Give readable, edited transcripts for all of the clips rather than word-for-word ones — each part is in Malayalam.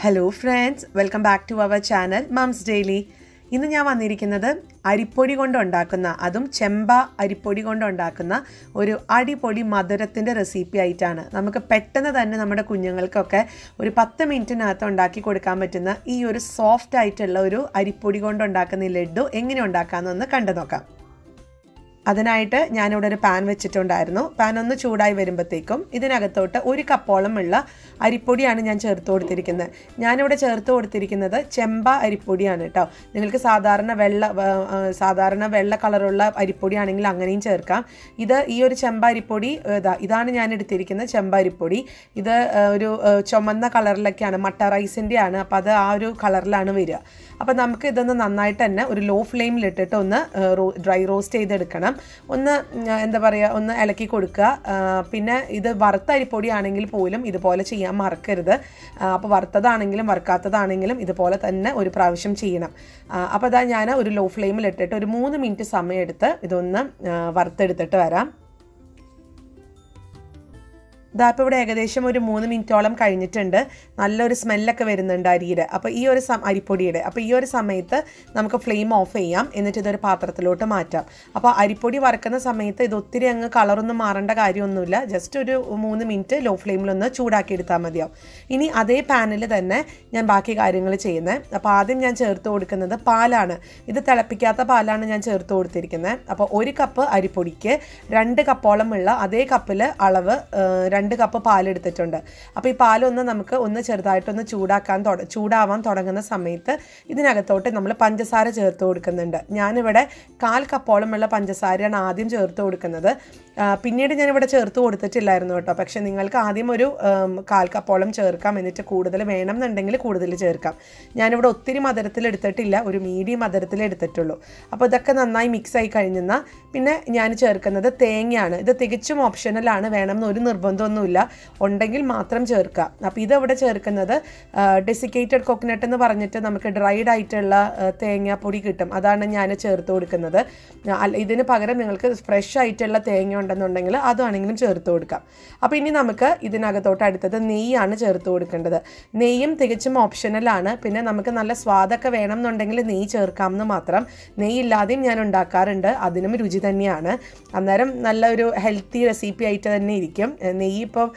Hello friends, welcome back to our channel Mom's Daily. ഇന്ന് ഞാൻ വന്നിരിക്കുന്നത് അരിപ്പൊടി കൊണ്ട് ഉണ്ടാക്കുന്ന അതും ചെമ്പ അരിപ്പൊടി കൊണ്ട് ഉണ്ടാക്കുന്ന ഒരു അടിപൊളി മധുരത്തിന്റെ റെസിപ്പി ആയിട്ടാണ്. നമുക്ക് പെട്ടെന്ന് തന്നെ നമ്മുടെ കുഞ്ഞുങ്ങൾക്കൊക്കെ ഒരു 10 മിനിറ്റിനകത്ത് ഉണ്ടാക്കി കൊടുക്കാൻ പറ്റുന്ന ഈ ഒരു സോഫ്റ്റ് ആയിട്ടുള്ള ഒരു അരിപ്പൊടി കൊണ്ട് ഉണ്ടാക്കുന്ന ലഡ്ഡു എങ്ങനെ ഉണ്ടാക്കാമെന്ന് കണ്ടു നോക്കാം. അതിനായിട്ട് ഞാനിവിടെ ഒരു പാൻ വെച്ചിട്ടുണ്ടായിരുന്നു. പാൻ ഒന്ന് ചൂടായി വരുമ്പോഴത്തേക്കും ഇതിനകത്തോട്ട് 1 കപ്പോളം ഉള്ള അരിപ്പൊടിയാണ് ഞാൻ ചേർത്ത് കൊടുത്തിരിക്കുന്നത്. ഞാനിവിടെ ചേർത്ത് കൊടുത്തിരിക്കുന്നത് ചെമ്പ അരിപ്പൊടിയാണ് കേട്ടോ. നിങ്ങൾക്ക് സാധാരണ വെള്ള കളറുള്ള അരിപ്പൊടിയാണെങ്കിൽ അങ്ങനെയും ചേർക്കാം. ഈ ഒരു ചെമ്പ അരിപ്പൊടി ഇതാണ് ഞാൻ എടുത്തിരിക്കുന്നത് ചെമ്പ അരിപ്പൊടി. ഇത് ഒരു ചുമന്ന കളറിലൊക്കെയാണ്, മട്ട റൈസിൻ്റെ ആണ്. അപ്പോൾ അത് ആ ഒരു കളറിലാണ് വരിക. അപ്പോൾ നമുക്ക് ഇതൊന്ന് നന്നായിട്ട് തന്നെ ഒരു ലോ ഫ്ലെയിമിലിട്ടിട്ട് ഒന്ന് ഡ്രൈ റോസ്റ്റ് ചെയ്തെടുക്കണം. ഒന്ന് ഒന്ന് ഇളക്കി കൊടുക്കുക. പിന്നെ ഇത് വറുത്ത അരിപ്പൊടിയാണെങ്കിൽ പോലും ഇതുപോലെ ചെയ്യാൻ മറക്കരുത്. അപ്പോൾ വറുത്തതാണെങ്കിലും വറുക്കാത്തതാണെങ്കിലും ഇതുപോലെ തന്നെ ഒരു പ്രാവശ്യം ചെയ്യണം. അപ്പോൾ അതാ ഞാൻ ഒരു ലോ ഫ്ലെയിമിലിട്ടിട്ട് ഒരു 3 മിനിറ്റ് സമയമെടുത്ത് ഇതൊന്ന് വറുത്തെടുത്തിട്ട് വരാം. ഇപ്പോൾ ഇവിടെ ഏകദേശം ഒരു 3 മിനിറ്റോളം കഴിഞ്ഞിട്ടുണ്ട്. നല്ലൊരു സ്മെല്ലൊക്കെ വരുന്നുണ്ട് അരിയുടെ. അപ്പോൾ ഈ ഒരു അരിപ്പൊടിയുടെ അപ്പോൾ ഈ ഒരു സമയത്ത് നമുക്ക് ഫ്ലെയിം ഓഫ് ചെയ്യാം. എന്നിട്ട് ഇതൊരു പാത്രത്തിലോട്ട് മാറ്റാം. അപ്പോൾ അരിപ്പൊടി വറുക്കുന്ന സമയത്ത് ഇത് ഒത്തിരി അങ്ങ് കളറൊന്നും മാറേണ്ട കാര്യമൊന്നുമില്ല. ജസ്റ്റ് ഒരു 3 മിനിറ്റ് ലോ ഫ്ലെയിമിലൊന്ന് ചൂടാക്കി എടുത്താൽ മതിയാവും. ഇനി അതേ പാനിൽ തന്നെ ഞാൻ ബാക്കി കാര്യങ്ങൾ ചെയ്യുന്നത്. അപ്പോൾ ആദ്യം ഞാൻ ചേർത്ത് കൊടുക്കുന്നത് പാലാണ്. ഇത് തിളപ്പിക്കാത്ത പാലാണ് ഞാൻ ചേർത്ത് കൊടുത്തിരിക്കുന്നത്. അപ്പോൾ 1 കപ്പ് അരിപ്പൊടിക്ക് 2 കപ്പോളം ഉള്ള അതേ കപ്പിൽ അളവ് 2 കപ്പ് പാലെടുത്തിട്ടുണ്ട്. അപ്പോൾ ഈ പാലൊന്ന് നമുക്ക് ചെറുതായിട്ടൊന്ന് ചൂടാവാൻ തുടങ്ങുന്ന സമയത്ത് ഇതിനകത്തോട്ട് നമ്മൾ പഞ്ചസാര ചേർത്ത് കൊടുക്കുന്നുണ്ട്. ഞാനിവിടെ 1/4 കപ്പോളമുള്ള പഞ്ചസാരയാണ് ആദ്യം ചേർത്ത് കൊടുക്കുന്നത്. പിന്നീട് ഞാനിവിടെ ചേർത്ത് കൊടുത്തിട്ടില്ലായിരുന്നു കേട്ടോ. പക്ഷേ നിങ്ങൾക്ക് ആദ്യം ഒരു 1/4 കപ്പോളം ചേർക്കാം. എന്നിട്ട് കൂടുതൽ വേണമെന്നുണ്ടെങ്കിൽ കൂടുതൽ ചേർക്കാം. ഞാനിവിടെ ഒത്തിരി മധുരത്തിൽ എടുത്തിട്ടില്ല, ഒരു മീഡിയം മധുരത്തിൽ എടുത്തിട്ടുള്ളൂ. അപ്പോൾ ഇതൊക്കെ നന്നായി മിക്സ് ആയി കഴിഞ്ഞാൽ പിന്നെ ഞാൻ ചേർക്കുന്നത് തേങ്ങയാണ്. ഇത് തികച്ചും ഓപ്ഷണലാണ്, വേണമെന്ന് ഒരു നിർബന്ധമൊന്നുമില്ല, ഉണ്ടെങ്കിൽ മാത്രം ചേർക്കുക. അപ്പോൾ ഇതിവിടെ ചേർക്കുന്നത് ഡെസിക്കേറ്റഡ് കോക്കനട്ട് എന്ന് പറഞ്ഞിട്ട് നമുക്ക് ഡ്രൈഡ് ആയിട്ടുള്ള തേങ്ങാപ്പൊടി കിട്ടും. അതാണ് ഞാൻ ചേർത്ത് കൊടുക്കുന്നത്. ഇതിന് പകരം നിങ്ങൾക്ക് ഫ്രഷ് ആയിട്ടുള്ള തേങ്ങ ഉണ്ടെന്നുണ്ടെങ്കിൽ അതാണെങ്കിലും ചേർത്ത് കൊടുക്കാം. അപ്പോൾ ഇനി നമുക്ക് ഇതിനകത്തോട്ട് അടുത്തത് നെയ്യാണ് ചേർത്ത് കൊടുക്കേണ്ടത്. നെയ്യും തികച്ചും ഓപ്ഷണലാണ്. പിന്നെ നമുക്ക് നല്ല സ്വാദൊക്കെ വേണം എന്നുണ്ടെങ്കിൽ നെയ്യ് ചേർക്കാമെന്ന് മാത്രം. നെയ്യില്ലാതെയും ഞാൻ ഉണ്ടാക്കാറുണ്ട്, അതിനും രുചി തന്നെയാണ്. അന്നേരം നല്ലൊരു ഹെൽത്തി റെസിപ്പി ആയിട്ട് തന്നെ ഇരിക്കും. നെയ്യ് ഇപ്പോൾ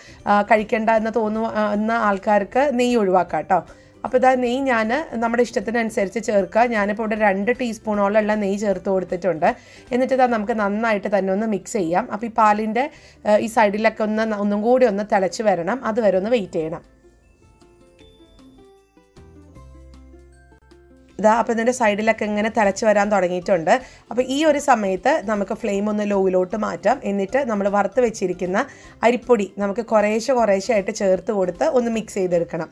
കഴിക്കേണ്ട എന്ന് തോന്നുന്ന ആൾക്കാർക്ക് നെയ്യ് ഒഴിവാക്കാം കേട്ടോ. അപ്പോൾ ഇതാ നെയ്യ് ഞാൻ നമ്മുടെ ഇഷ്ടത്തിനനുസരിച്ച് ചേർക്കുക. ഞാനിപ്പോൾ ഇവിടെ 2 ടീസ്പൂണോളം നെയ്യ് ചേർത്ത് കൊടുത്തിട്ടുണ്ട്. എന്നിട്ട് ഇതാ നമുക്ക് നന്നായിട്ട് തന്നെ ഒന്ന് മിക്സ് ചെയ്യാം. അപ്പോൾ ഈ പാലിൻ്റെ ഈ സൈഡിലൊക്കെ ഒന്നും കൂടി ഒന്ന് തിളച്ച് വരണം. അതുവരെ ഒന്ന് വെയിറ്റ് ചെയ്യണം. അപ്പോൾ ഇതിൻ്റെ സൈഡിലൊക്കെ ഇങ്ങനെ തിളച്ച് വരാൻ തുടങ്ങിയിട്ടുണ്ട്. അപ്പോൾ ഈ ഒരു സമയത്ത് നമുക്ക് ഫ്ലെയിം ഒന്ന് ലോയിലോട്ട് മാറ്റാം. എന്നിട്ട് നമ്മൾ വറുത്ത് വെച്ചിരിക്കുന്ന അരിപ്പൊടി നമുക്ക് കുറേശ്ശെ ആയിട്ട് ചേർത്ത് കൊടുത്ത് ഒന്ന് മിക്സ് ചെയ്തെടുക്കണം.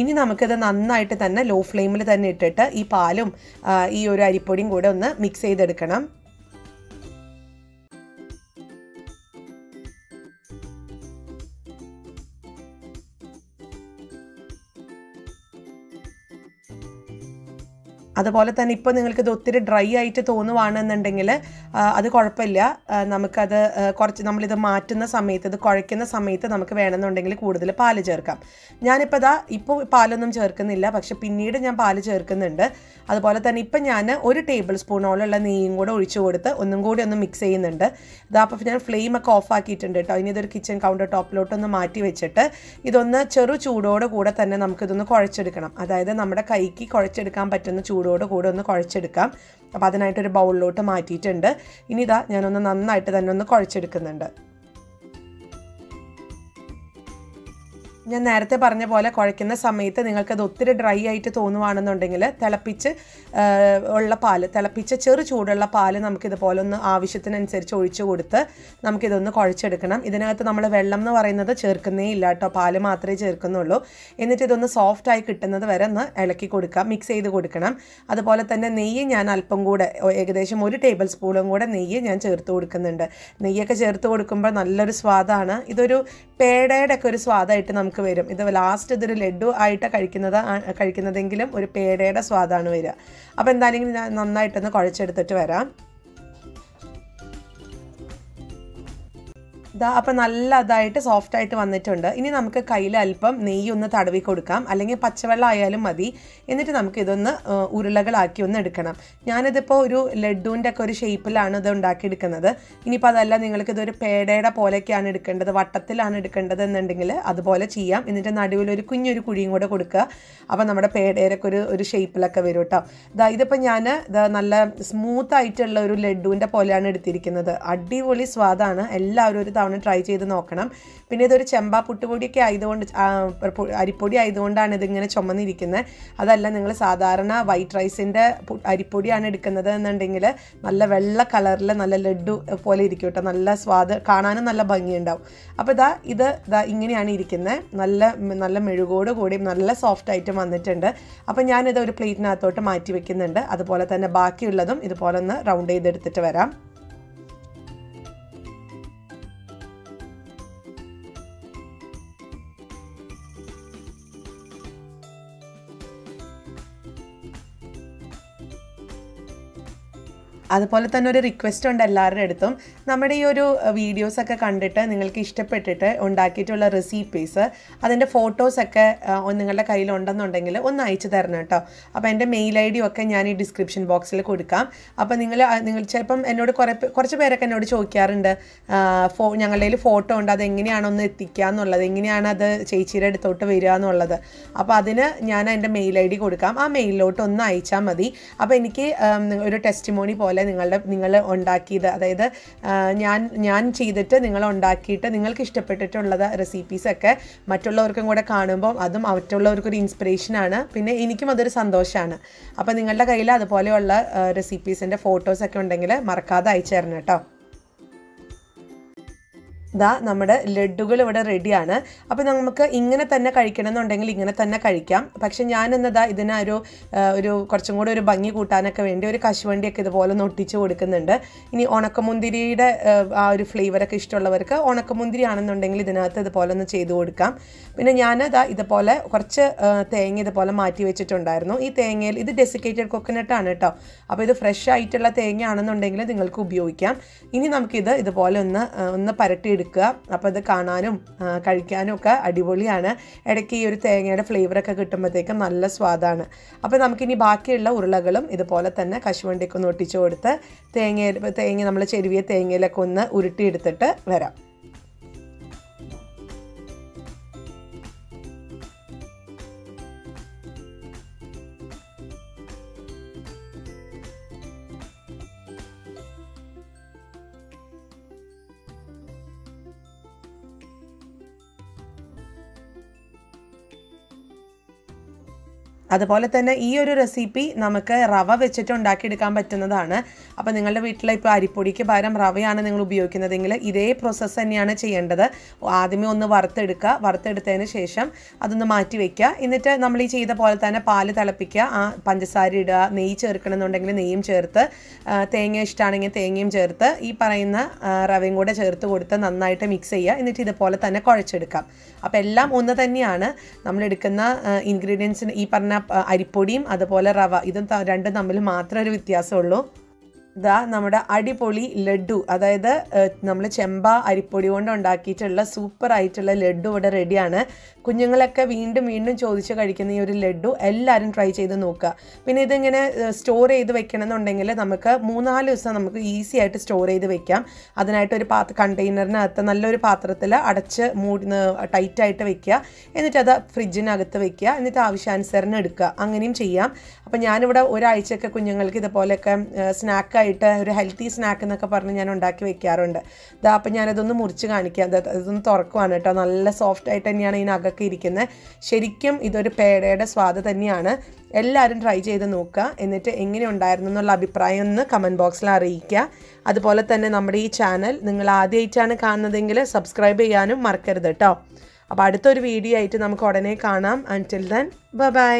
ഇനി നമുക്കിത് നന്നായിട്ട് തന്നെ ലോ ഫ്ലെയിമിൽ തന്നെ ഇട്ടിട്ട് ഈ പാലും ഈ ഒരു അരിപ്പൊടിയും കൂടെ ഒന്ന് മിക്സ് ചെയ്തെടുക്കണം. അതുപോലെ തന്നെ ഇപ്പോൾ നിങ്ങൾക്കിത് ഒത്തിരി ഡ്രൈ ആയിട്ട് തോന്നുവാണെന്നുണ്ടെങ്കിൽ അത് കുഴപ്പമില്ല. നമുക്കത് നമ്മളിത് മാറ്റുന്ന സമയത്ത്, ഇത് കുഴയ്ക്കുന്ന സമയത്ത് നമുക്ക് വേണമെന്നുണ്ടെങ്കിൽ കൂടുതൽ പാല് ചേർക്കാം. ഇപ്പോൾ പാലൊന്നും ചേർക്കുന്നില്ല, പക്ഷെ പിന്നീട് ഞാൻ പാല് ചേർക്കുന്നുണ്ട്. അതുപോലെ തന്നെ ഇപ്പം ഞാൻ 1 ടേബിൾ സ്പൂണോളം നെയ്യും കൂടെ ഒഴിച്ചു കൊടുത്ത് ഒന്നും കൂടി ഒന്ന് മിക്സ് ചെയ്യുന്നുണ്ട്. അപ്പോൾ ഞാൻ ഫ്ലെയിമൊക്കെ ഓഫ് ആക്കിയിട്ടുണ്ട് കേട്ടോ. ഇനി ഇതൊരു കിച്ചൺ കൗണ്ടർ ടോപ്പിലോട്ടൊന്ന് മാറ്റി വെച്ചിട്ട് ഇതൊന്ന് ചെറു ചൂടോടെ കൂടെ തന്നെ നമുക്കിതൊന്ന് കുഴച്ചെടുക്കണം. അതായത് നമ്മുടെ കൈക്ക് കുഴച്ചെടുക്കാൻ പറ്റുന്ന ചൂടോട് കൂടെ ഒന്ന് കുഴച്ചെടുക്കാം. അപ്പോൾ അതിനായിട്ടൊരു ബൗളിലോട്ട് മാറ്റിയിട്ടുണ്ട്. ഇനി ഞാനൊന്ന് നന്നായിട്ട് തന്നെ ഒന്ന് കുഴച്ചെടുക്കുന്നുണ്ട്. ഞാൻ നേരത്തെ പറഞ്ഞ പോലെ കുഴയ്ക്കുന്ന സമയത്ത് നിങ്ങൾക്കത് ഒത്തിരി ഡ്രൈ ആയിട്ട് തോന്നുവാണെന്നുണ്ടെങ്കിൽ തിളപ്പിച്ച ചെറു ചൂടുള്ള പാല് നമുക്കിതുപോലെ ഒന്ന് ആവശ്യത്തിനനുസരിച്ച് ഒഴിച്ചു കൊടുത്ത് നമുക്കിതൊന്ന് കുഴച്ചെടുക്കണം. ഇതിനകത്ത് നമ്മൾ വെള്ളം എന്ന് പറയുന്നത് ചേർക്കുന്നേ ഇല്ല കേട്ടോ, പാല് മാത്രമേ ചേർക്കുന്നുള്ളൂ. എന്നിട്ട് ഇതൊന്ന് സോഫ്റ്റായി കിട്ടുന്നത് വരെ ഒന്ന് ഇളക്കി കൊടുക്കാം, മിക്സ് ചെയ്ത് കൊടുക്കണം. അതുപോലെ തന്നെ നെയ്യ് ഞാൻ അല്പം കൂടെ ഏകദേശം 1 ടേബിൾ സ്പൂണും കൂടെ നെയ്യ് ഞാൻ ചേർത്ത് കൊടുക്കുന്നുണ്ട്. നെയ്യൊക്കെ ചേർത്ത് കൊടുക്കുമ്പോൾ നല്ലൊരു സ്വാദാണ്. ഇതൊരു പേടയുടെ ഒക്കെ ഒരു സ്വാദായിട്ട് നമുക്ക് നമുക്ക് വരും. ഇത് ലാസ്റ്റ് ഇതൊരു ലഡു ആയിട്ട് കഴിക്കുന്നതെങ്കിലും ഒരു പേടയുടെ സ്വാദാണ് വരിക. അപ്പോൾ എന്തായാലും ഞാൻ നന്നായിട്ടൊന്ന് കുഴച്ചെടുത്തിട്ട് വരാം. അപ്പോൾ നല്ല അതായിട്ട് സോഫ്റ്റായിട്ട് വന്നിട്ടുണ്ട്. ഇനി നമുക്ക് കയ്യിൽ അല്പം നെയ്യ് ഒന്ന് തടവി കൊടുക്കാം, അല്ലെങ്കിൽ പച്ചവെള്ളം ആയാലും മതി. എന്നിട്ട് നമുക്ക് ഇതൊന്ന് ഉരുളകളാക്കി ഒന്ന് എടുക്കണം. ഞാനിതിപ്പോൾ ഒരു ലഡുവിൻ്റെ ഒക്കെ ഒരു ഷേപ്പിലാണ് ഇത് ഉണ്ടാക്കിയെടുക്കുന്നത്. ഇനിയിപ്പോൾ അതല്ല നിങ്ങൾക്ക് ഇതൊരു പേടയുടെ പോലെയൊക്കെയാണ് എടുക്കേണ്ടത്, വട്ടത്തിലാണ് എടുക്കേണ്ടത് എന്നുണ്ടെങ്കിൽ അതുപോലെ ചെയ്യാം. എന്നിട്ട് നടുവിലൊരു കുഞ്ഞൊരു കുഴിയും കൂടെ കൊടുക്കുക. അപ്പോൾ നമ്മുടെ പേടയൊക്കെ ഒരു ഷേപ്പിലൊക്കെ വരും കേട്ടോ. ഇതിപ്പോൾ ഞാൻ നല്ല സ്മൂത്തായിട്ടുള്ള ഒരു ലഡുവിൻ്റെ പോലെയാണ് എടുത്തിരിക്കുന്നത്. അടിപൊളി സ്വാദാണ്. എല്ലാവരും ഒരു തവണ ട്രൈ ചെയ്ത് നോക്കണം. പിന്നെ ഇതൊരു ചെമ്പാ പുട്ടുപൊടിയൊക്കെ ആയതുകൊണ്ട്, അരിപ്പൊടി ആയതുകൊണ്ടാണ് ഇതിങ്ങനെ ചുമന്നിരിക്കുന്നത്. അതല്ല നിങ്ങൾ സാധാരണ വൈറ്റ് റൈസിൻ്റെ അരിപ്പൊടിയാണ് എടുക്കുന്നത് എന്നുണ്ടെങ്കിൽ നല്ല വെള്ള കളറിൽ നല്ല ലഡു പോലെ ഇരിക്കും കേട്ടോ. നല്ല സ്വാദ്, കാണാനും നല്ല ഭംഗിയുണ്ടാവും. അപ്പോൾ ഇത് ഇങ്ങനെയാണ് ഇരിക്കുന്നത്. നല്ല മെഴുകോട് കൂടി നല്ല സോഫ്റ്റായിട്ടും വന്നിട്ടുണ്ട്. അപ്പോൾ ഞാനിത് ഒരു പ്ലേറ്റിനകത്തോട്ട് മാറ്റി വെക്കുന്നുണ്ട്. അതുപോലെ തന്നെ ബാക്കിയുള്ളതും ഇതുപോലെ ഒന്ന് റൗണ്ട് ചെയ്തെടുത്തിട്ട് വരാം. അതുപോലെ തന്നെ ഒരു റിക്വസ്റ്റ് ഉണ്ട് എല്ലാവരുടെ അടുത്തും. നമ്മുടെ ഈ ഒരു വീഡിയോസൊക്കെ കണ്ടിട്ട് നിങ്ങൾക്ക് ഇഷ്ടപ്പെട്ടിട്ട് ഉണ്ടാക്കിയിട്ടുള്ള റെസിപ്പീസ്, അതിൻ്റെ ഫോട്ടോസൊക്കെ നിങ്ങളുടെ കയ്യിലുണ്ടെന്നുണ്ടെങ്കിൽ ഒന്ന് അയച്ചു തരണം കേട്ടോ. അപ്പോൾ എൻ്റെ മെയിൽ ഐ ഡിയും ഒക്കെ ഞാൻ ഈ ഡിസ്ക്രിപ്ഷൻ ബോക്സിൽ കൊടുക്കാം. അപ്പോൾ നിങ്ങൾ ചിലപ്പം എന്നോട് കുറച്ച് പേരൊക്കെ എന്നോട് ചോദിക്കാറുണ്ട്, ഞങ്ങളുടെ കയ്യിൽ ഫോട്ടോ ഉണ്ട്, അതെങ്ങനെയാണ് ഒന്ന് എത്തിക്കുക എന്നുള്ളത്, എങ്ങനെയാണ് അത് ചേച്ചിയുടെ അടുത്തോട്ട് വരിക എന്നുള്ളത്. അപ്പോൾ അതിന് ഞാൻ എൻ്റെ മെയിൽ ഐ ഡി കൊടുക്കാം. ആ മെയിലിലോട്ട് ഒന്ന് അയച്ചാൽ മതി. അപ്പോൾ എനിക്ക് ഒരു ടെസ്റ്റിമോണി പോലെ നിങ്ങൾ ഉണ്ടാക്കിയത്, അതായത് ഞാൻ ചെയ്തിട്ട് നിങ്ങൾ ഉണ്ടാക്കിയിട്ട് നിങ്ങൾക്ക് ഇഷ്ടപ്പെട്ടിട്ടുള്ളത് റെസിപ്പീസൊക്കെ മറ്റുള്ളവർക്കും കൂടെ കാണുമ്പോൾ അതും മറ്റുള്ളവർക്കൊരു ഇൻസ്പിറേഷനാണ്. പിന്നെ എനിക്കും അതൊരു സന്തോഷമാണ്. അപ്പോൾ നിങ്ങളുടെ കയ്യിൽ അതുപോലെയുള്ള റെസിപ്പീസിൻ്റെ ഫോട്ടോസൊക്കെ ഉണ്ടെങ്കിൽ മറക്കാതെ അയച്ചു തരണം കേട്ടോ. നമ്മുടെ ലഡുകൾ ഇവിടെ റെഡിയാണ്. അപ്പോൾ നമുക്ക് ഇങ്ങനെ തന്നെ കഴിക്കണം എന്നുണ്ടെങ്കിൽ ഇങ്ങനെ തന്നെ കഴിക്കാം. പക്ഷെ ഞാനെന്നതാ ഇതിന് ഒരു കുറച്ചും കൂടെ ഒരു ഭംഗി കൂട്ടാനൊക്കെ വേണ്ടി ഒരു കശുവണ്ടിയൊക്കെ ഇതുപോലെ ഒന്ന് ഒട്ടിച്ച് കൊടുക്കുന്നുണ്ട്. ഇനി ഉണക്കമുന്തിരിയുടെ ആ ഒരു ഫ്ലേവറൊക്കെ ഇഷ്ടമുള്ളവർക്ക് ഉണക്കമുന്തിരി ആണെന്നുണ്ടെങ്കിൽ ഇതിനകത്ത് ഇതുപോലെ ഒന്ന് ചെയ്ത് കൊടുക്കാം. പിന്നെ ഇതുപോലെ കുറച്ച് തേങ്ങ ഇതുപോലെ മാറ്റി വെച്ചിട്ടുണ്ടായിരുന്നു. ഈ തേങ്ങയിൽ ഇത് ഡെസിക്കേറ്റഡ് കോക്കനട്ടാണ് കേട്ടോ. അപ്പോൾ ഇത് ഫ്രഷ് ആയിട്ടുള്ള തേങ്ങ ആണെന്നുണ്ടെങ്കിൽ നിങ്ങൾക്ക് ഉപയോഗിക്കാം. ഇനി നമുക്കിത് ഇതുപോലെ ഒന്ന് പരട്ടിയെടുക്കുക. അപ്പോൾ ഇത് കാണാനും കഴിക്കാനും ഒക്കെ അടിപൊളിയാണ്. ഇടയ്ക്ക് ഈ ഒരു തേങ്ങയുടെ ഫ്ലേവറൊക്കെ കിട്ടുമ്പോഴത്തേക്കും നല്ല സ്വാദാണ്. അപ്പോൾ നമുക്കിനി ബാക്കിയുള്ള ഉരുളകളും ഇതുപോലെ തന്നെ കശുവണ്ടിയൊക്കെ ഒന്ന് ഒട്ടിച്ച് കൊടുത്ത് തേങ്ങ നമ്മൾ ചെരുവിയ തേങ്ങയിലൊക്കെ ഒന്ന് ഉരുട്ടിയെടുത്തിട്ട് വരാം. അതുപോലെ തന്നെ ഈ ഒരു റെസിപ്പി നമുക്ക് റവ വെച്ചിട്ട് ഉണ്ടാക്കിയെടുക്കാൻ പറ്റുന്നതാണ്. അപ്പോൾ നിങ്ങളുടെ വീട്ടിൽ ഇപ്പോൾ അരിപ്പൊടിക്ക് പകരം റവയാണ് നിങ്ങൾ ഉപയോഗിക്കുന്നതെങ്കിൽ ഇതേ പ്രോസസ്സ് തന്നെയാണ് ചെയ്യേണ്ടത്. ആദ്യമേ ഒന്ന് വറുത്തെടുത്തതിന് ശേഷം അതൊന്ന് മാറ്റി വയ്ക്കുക. എന്നിട്ട് നമ്മൾ ഈ ചെയ്ത പോലെ തന്നെ പാല് തിളപ്പിക്കുക, പഞ്ചസാര ഇടുക, നെയ്യ് ചേർക്കണമെന്നുണ്ടെങ്കിൽ നെയ്യും ചേർത്ത്, തേങ്ങ ഇഷ്ടമാണെങ്കിൽ തേങ്ങയും ചേർത്ത്, ഈ പറയുന്ന റവയും കൂടെ ചേർത്ത് കൊടുത്ത് നന്നായിട്ട് മിക്സ് ചെയ്യുക. എന്നിട്ട് ഇതുപോലെ തന്നെ കുഴച്ചെടുക്കാം. അപ്പോൾ എല്ലാം ഒന്ന് തന്നെയാണ്. നമ്മളെടുക്കുന്ന ഇൻഗ്രീഡിയൻസിന് ഈ പറഞ്ഞ അരിപ്പൊടിയും അതുപോലെ റവ ഇതും രണ്ടും തമ്മിൽ മാത്രമേ ഒരു വ്യത്യാസമുള്ളൂ. നമ്മുടെ അടിപൊളി ലഡു, അതായത് നമ്മൾ ചെമ്പ അരിപ്പൊടി കൊണ്ട് ഉണ്ടാക്കിയിട്ടുള്ള സൂപ്പറായിട്ടുള്ള ലഡു ഇവിടെ റെഡിയാണ്. കുഞ്ഞുങ്ങളൊക്കെ വീണ്ടും വീണ്ടും ചോദിച്ച് കഴിക്കുന്ന ഈ ഒരു ലഡു എല്ലാവരും ട്രൈ ചെയ്ത് നോക്കുക. പിന്നെ ഇതിങ്ങനെ സ്റ്റോർ ചെയ്ത് വെക്കണമെന്നുണ്ടെങ്കിൽ നമുക്ക് 3-4 ദിവസം നമുക്ക് ഈസി ആയിട്ട് സ്റ്റോർ ചെയ്ത് വെക്കാം. അതിനായിട്ടൊരു കണ്ടെയ്നറിനകത്ത് നല്ലൊരു പാത്രത്തിൽ അടച്ച് ടൈറ്റായിട്ട് വെക്കുക. എന്നിട്ട് അത് ഫ്രിഡ്ജിനകത്ത് വെക്കുക. എന്നിട്ട് ആവശ്യാനുസരണം എടുക്കുക. അങ്ങനെയും ചെയ്യാം. അപ്പോൾ ഞാനിവിടെ ഒരാഴ്ചയൊക്കെ കുഞ്ഞുങ്ങൾക്ക് ഇതുപോലെയൊക്കെ സ്നാക്കായിട്ട് ഒരു ഹെൽത്തി സ്നാക്ക് എന്നൊക്കെ പറഞ്ഞ് ഞാൻ ഉണ്ടാക്കി വെക്കാറുണ്ട്. അപ്പോൾ ഞാനതൊന്ന് മുറിച്ച് കാണിക്കാം. ഇതൊന്ന് തുറക്കുവാണ് കേട്ടോ. നല്ല സോഫ്റ്റ് ആയിട്ട് തന്നെയാണ് ഇതിനകമൊക്കെ ഇരിക്കുന്നത്. ശരിക്കും ഇതൊരു പേടയുടെ സ്വാദ് തന്നെയാണ്. എല്ലാവരും ട്രൈ ചെയ്ത് നോക്കുക. എന്നിട്ട് എങ്ങനെ ഉണ്ടായിരുന്നു എന്നുള്ള അഭിപ്രായം ഒന്ന് കമൻറ്റ് ബോക്സിൽ അറിയിക്കുക. അതുപോലെ തന്നെ നമ്മുടെ ഈ ചാനൽ നിങ്ങൾ ആദ്യമായിട്ടാണ് കാണുന്നതെങ്കിൽ സബ്സ്ക്രൈബ് ചെയ്യാനും മറക്കരുത് കേട്ടോ. അപ്പോൾ അടുത്തൊരു വീഡിയോ ആയിട്ട് നമുക്ക് ഉടനെ കാണാം. അൻറ്റിൽ ദെൻ ബൈ.